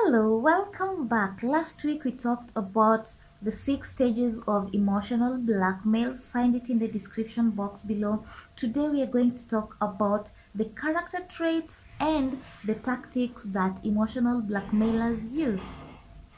Hello, welcome back. Last week we talked about the 6 stages of emotional blackmail. Find it in the description box below. Today we are going to talk about the character traits and the tactics that emotional blackmailers use.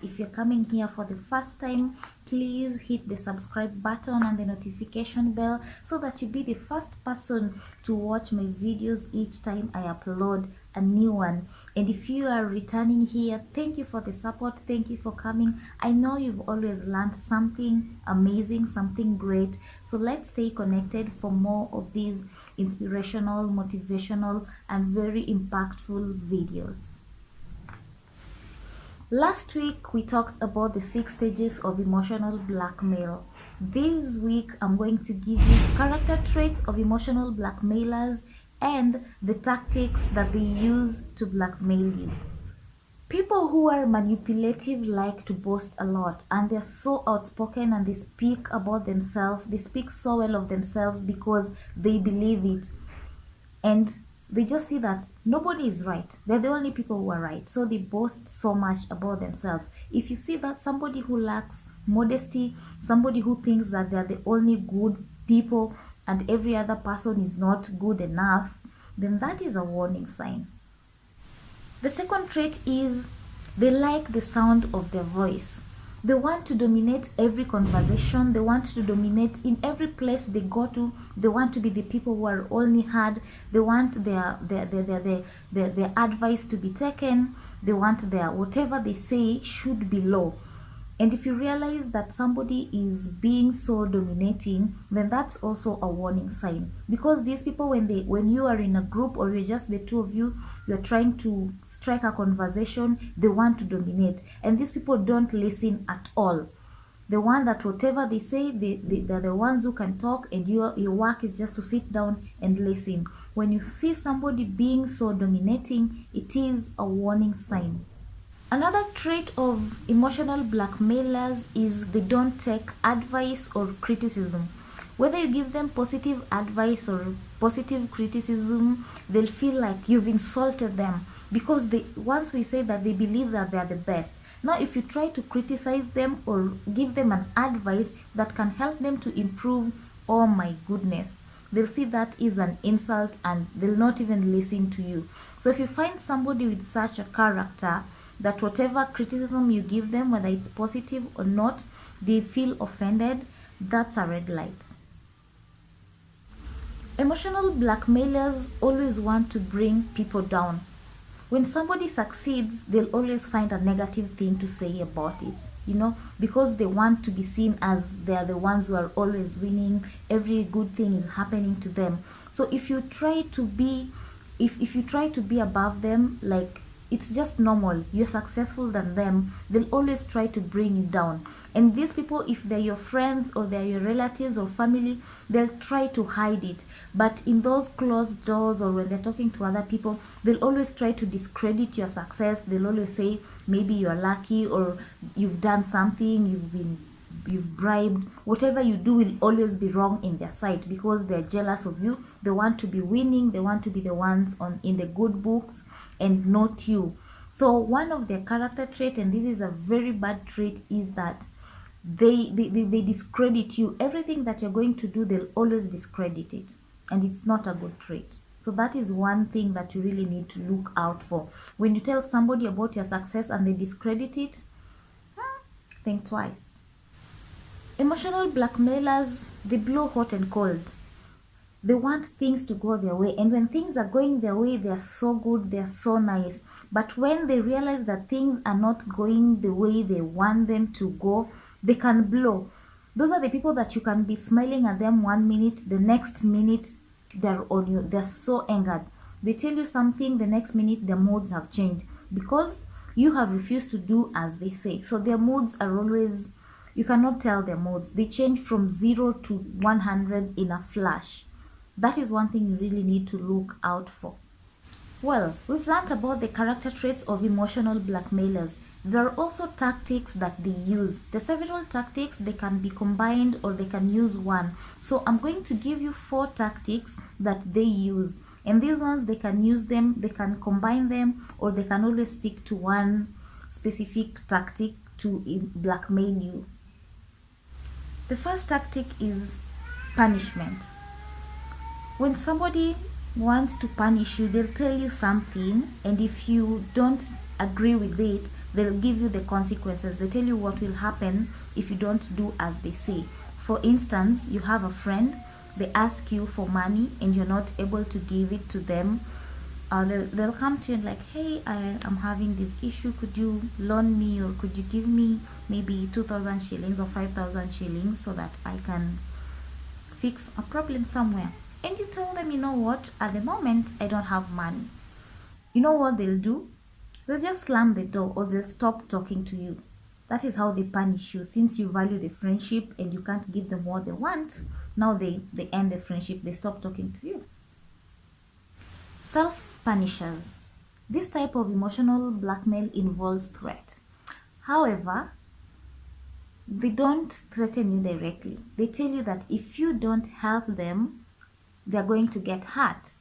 If you're coming here for the first time, please hit the subscribe button and the notification bell so that you'll be the first person to watch my videos each time I upload a new one. And if you are returning here, thank you for the support. Thank you for coming. I know you've always learned something amazing, something great. So let's stay connected for more of these inspirational, motivational, and very impactful videos. Last week we talked about the 6 stages of emotional blackmail. This week I'm going to give you character traits of emotional blackmailers and the tactics that they use to blackmail you. People who are manipulative like to boast a lot, and they're so outspoken and they speak about themselves. They speak so well of themselves because they believe it. And they just see that nobody is right. They're the only people who are right. So they boast so much about themselves. If you see that somebody who lacks modesty, somebody who thinks that they're the only good people and every other person is not good enough, then that is a warning sign. The second trait is they like the sound of their voice. They want to dominate every conversation. They want to dominate in every place they go to. They want to be the people who are only heard. They want their advice to be taken. They want their whatever they say should be law. And if you realize that somebody is being so dominating, then that's also a warning sign. Because these people, when you are in a group or you're just the two of you, you're trying to strike a conversation, they want to dominate. And these people don't listen at all. They want that whatever they say, they're the ones who can talk, and your work is just to sit down and listen. When you see somebody being so dominating, it is a warning sign. Another trait of emotional blackmailers is they don't take advice or criticism. Whether you give them positive advice or positive criticism, they'll feel like you've insulted them because once we say that they believe that they are the best. Now, if you try to criticize them or give them an advice that can help them to improve, oh my goodness, they'll see that is an insult and they'll not even listen to you. So if you find somebody with such a character, that whatever criticism you give them, whether it's positive or not, they feel offended, that's a red light. Emotional blackmailers always want to bring people down. When somebody succeeds, they'll always find a negative thing to say about it, because they want to be seen as they're the ones who are always winning, every good thing is happening to them. So if you try to be, if you try to be above them, like it's just normal, you're successful than them, they'll always try to bring you down. And these people, if they're your friends or they're your relatives or family, they'll try to hide it. But in those closed doors or when they're talking to other people, they'll always try to discredit your success. They'll always say maybe you're lucky or you've done something, you've bribed. Whatever you do will always be wrong in their sight because they're jealous of you. They want to be winning. They want to be the ones in the good books and not you. So one of their character trait, and this is a very bad trait, is that they discredit you. Everything that you're going to do, they'll always discredit it, and it's not a good trait. So that is one thing that you really need to look out for. When you tell somebody about your success and they discredit it, think twice. Emotional blackmailers, they blow hot and cold. They want things to go their way, and when things are going their way, they are so good, they are so nice. But when they realize that things are not going the way they want them to go, they can blow. Those are the people that you can be smiling at them 1 minute, the next minute they're on you, they're so angered. They tell you something, the next minute their moods have changed because you have refused to do as they say. So their moods are always, you cannot tell their moods. They change from 0 to 100 in a flash. That is one thing you really need to look out for. Well, we've learned about the character traits of emotional blackmailers. There are also tactics that they use. There are several tactics, they can be combined or they can use one. So I'm going to give you 4 tactics that they use. And these ones, they can use them, they can combine them, or they can always stick to one specific tactic to blackmail you. The first tactic is punishment. When somebody wants to punish you, they'll tell you something, and if you don't agree with it, they'll give you the consequences. They tell you what will happen if you don't do as they say. For instance, you have a friend, they ask you for money and you're not able to give it to them. They'll come to you and like, hey, I am having this issue, could you loan me, or could you give me maybe 2,000 shillings or 5,000 shillings so that I can fix a problem somewhere. And you tell them, you know what, at the moment I don't have money. You know what they'll do? They'll just slam the door, or they'll stop talking to you. That is how they punish you. Since you value the friendship and you can't give them what they want, now they end the friendship, they stop talking to you. Self-punishers. This type of emotional blackmail involves threat. However, they don't threaten you directly. They tell you that if you don't help them, they're going to get hurt.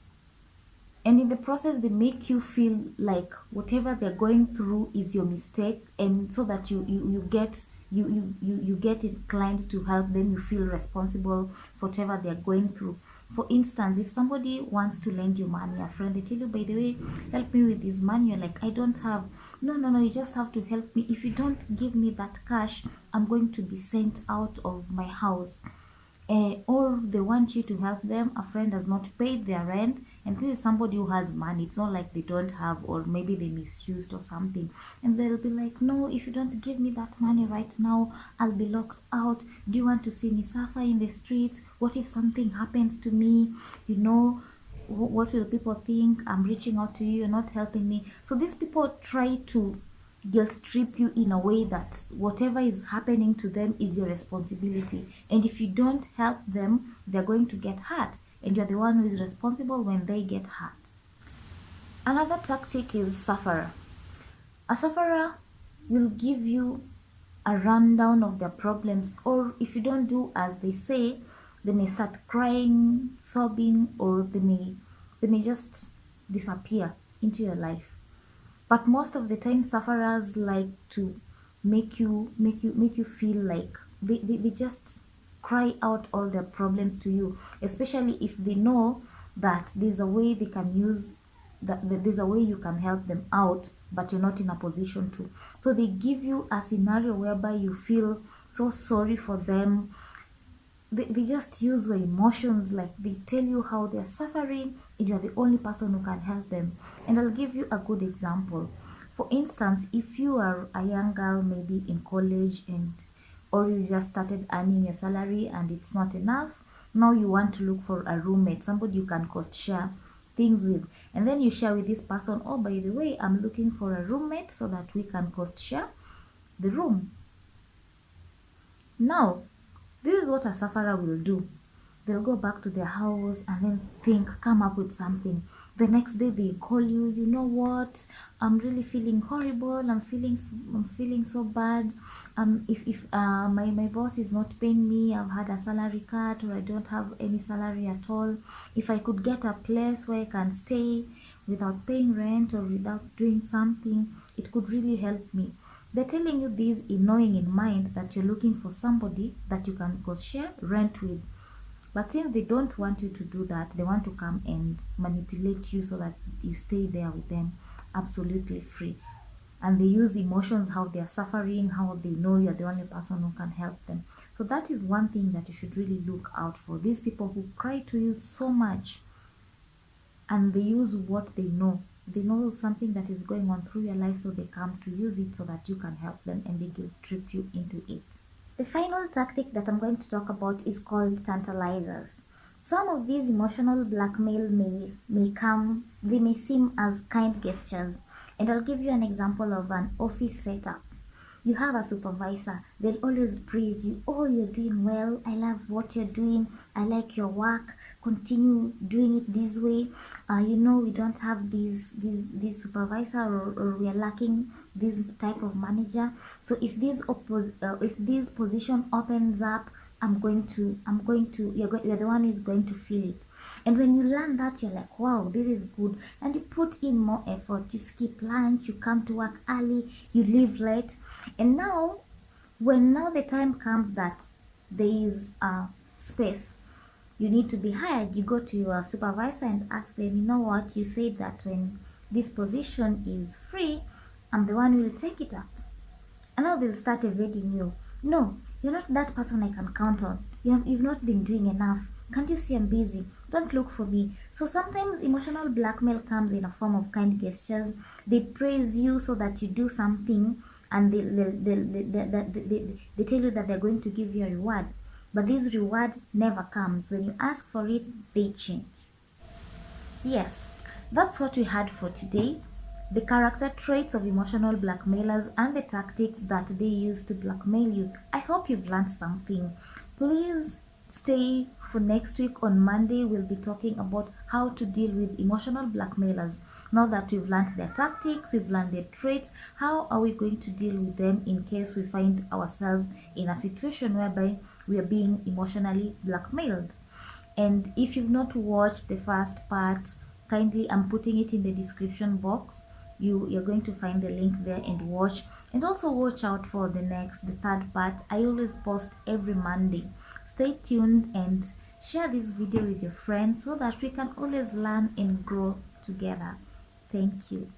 And in the process, they make you feel like whatever they're going through is your mistake, and so that you get inclined to help them. You feel responsible for whatever they're going through. For instance, if somebody wants to lend you money, a friend, they tell you, by the way, help me with this money. You're like, I don't have. No, you just have to help me. If you don't give me that cash, I'm going to be sent out of my house. Or they want you to help them. A friend has not paid their rent, and this is somebody who has money. It's not like they don't have, or maybe they misused or something, and they'll be like, no, if you don't give me that money right now, I'll be locked out. Do you want to see me suffer in the streets? What if something happens to me? What will people think? I'm reaching out to you, you're not helping me. So these people try to guilt trip you in a way that whatever is happening to them is your responsibility, and if you don't help them, they're going to get hurt, and you're the one who is responsible when they get hurt. Another tactic is sufferer. A sufferer will give you a rundown of their problems, or if you don't do as they say, they may start crying, sobbing, or they may just disappear into your life. But most of the time, sufferers like to make you feel like they just cry out all their problems to you, especially if they know that there's a way they can use, that there's a way you can help them out, but you're not in a position to. So they give you a scenario whereby you feel so sorry for them. They just use your emotions, like they tell you how they're suffering and you're the only person who can help them. And I'll give you a good example. For instance, if you are a young girl, maybe in college, or you just started earning your salary and it's not enough, now you want to look for a roommate, somebody you can cost share things with, and then you share with this person, oh, by the way, I'm looking for a roommate so that we can cost share the room. Now, this is what a sufferer will do. They'll go back to their house and then come up with something. The next day they call you, you know what, I'm really feeling horrible, I'm feeling so bad. If my boss is not paying me, I've had a salary cut, or I don't have any salary at all. If I could get a place where I can stay without paying rent or without doing something, it could really help me. They're telling you this in knowing in mind that you're looking for somebody that you can go share rent with. But since they don't want you to do that, they want to come and manipulate you so that you stay there with them absolutely free. And they use emotions, how they're suffering, how they know you're the only person who can help them. So that is one thing that you should really look out for. These people who cry to you so much, and they use what they know. They know something that is going on through your life, so they come to use it so that you can help them, and they guilt trip you into it. The final tactic that I'm going to talk about is called tantalizers. Some of these emotional blackmail they may seem as kind gestures, and I'll give you an example of an office setup. You have a supervisor, they'll always praise you. Oh, you're doing well, I love what you're doing, I like your work, continue doing it this way. We don't have this supervisor, or we are lacking this type of manager. So if this position opens up, you're the one who's going to feel it. And when you learn that, you're like, wow, this is good. And you put in more effort. You skip lunch, you come to work early, you leave late. And now, when now the time comes that there is a space, you need to be hired, you go to your supervisor and ask them, you know what, you said that when this position is free, I'm the one who will take it up. And now they'll start evading you. No, you're not that person I can count on. You've not been doing enough. Can't you see I'm busy? Don't look for me. So sometimes emotional blackmail comes in a form of kind gestures. They praise you so that you do something, and they tell you that they're going to give you a reward. But this reward never comes. When you ask for it, they change. Yes, that's what we had for today. The character traits of emotional blackmailers and the tactics that they use to blackmail you. I hope you've learned something. Please stay for next week. On Monday, we'll be talking about how to deal with emotional blackmailers. Now that we've learned their tactics, we've learned their traits, how are we going to deal with them in case we find ourselves in a situation whereby we are being emotionally blackmailed? And if you've not watched the first part, kindly, I'm putting it in the description box. You're going to find the link there and watch. And also watch out for the third part. I always post every Monday. Stay tuned and share this video with your friends so that we can always learn and grow together. Thank you.